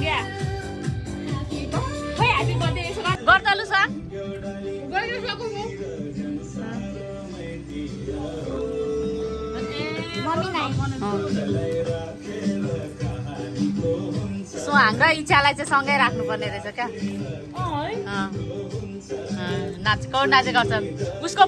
क्या खै happy birthday यसो गर त लु स्वाङ गर्न सकौँ म मम्मी नाइ स्वाङ र इच्छालाई चाहिँ सँगै राख्नुपर्ने रहेछ क्या नाच कौन नाचे गर्छन् उसको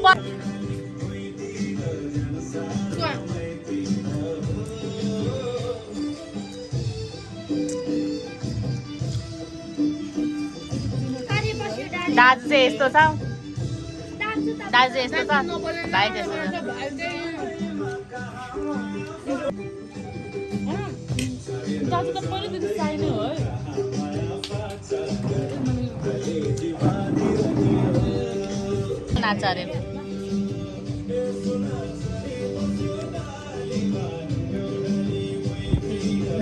दाजु चाहिँ यस्तो छ दाजु चाहिँ यस्तो छ भाइ चाहिँ यस्तो छ दाजु त पहिल्यैदेखि चाहिने हो है नाच अरे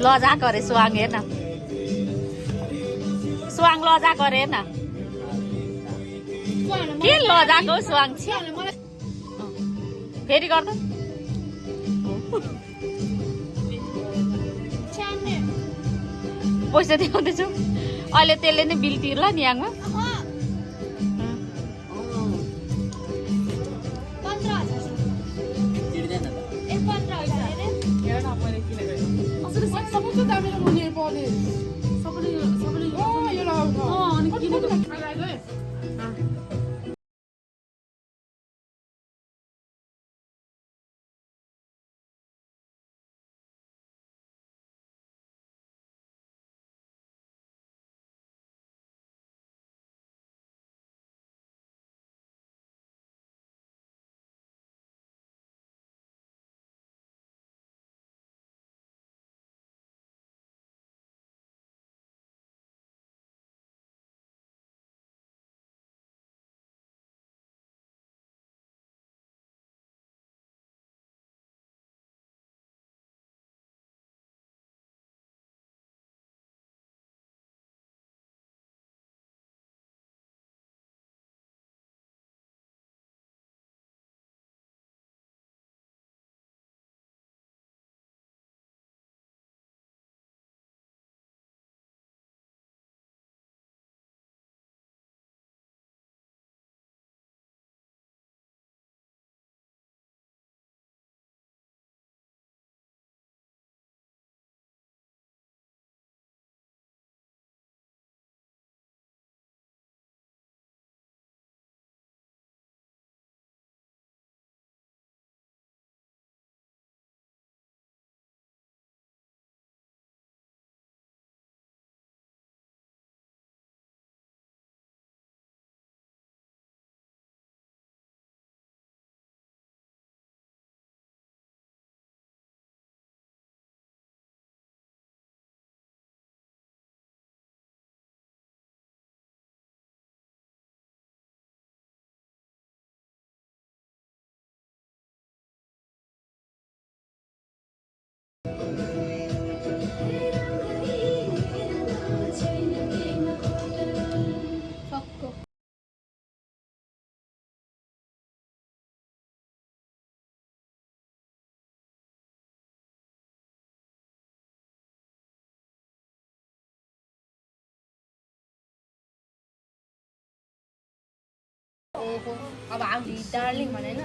लजा करे स्वाङ हेर्न स्वाङ लजा करे हेर्न के लजाको स्वाङ फेरि गर्दा पैसा दिउँदैछु अहिले त्यसले नै बिल तिर्ला नि याङमा अब हामी डार्लिङ भनेन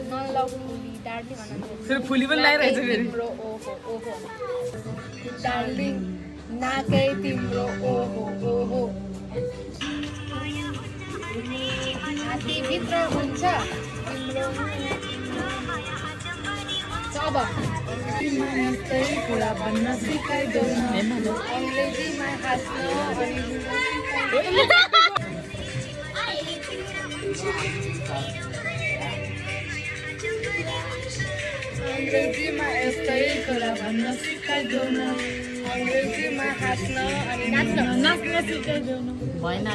नलभ फुली डार्लिङ भनेन फेरि फुली पनि लागिरहेछ फेरि तिम्रो ओहो ओहो डार्लिङ नाकै तिम्रो ओहो ओहो हाती भित्र हुन्छ तिम्रो अब त्यही कुरा भन्न सिकाइदेऊ न अङ्ग्रेजीमा हाँस्न अङ्ग्रेजीमा यस्तै कुरा भन्न सिकाइदेऊ न अङ्ग्रेजीमा हाँस्न अनि नाच्न सिकाइदेऊ न भएन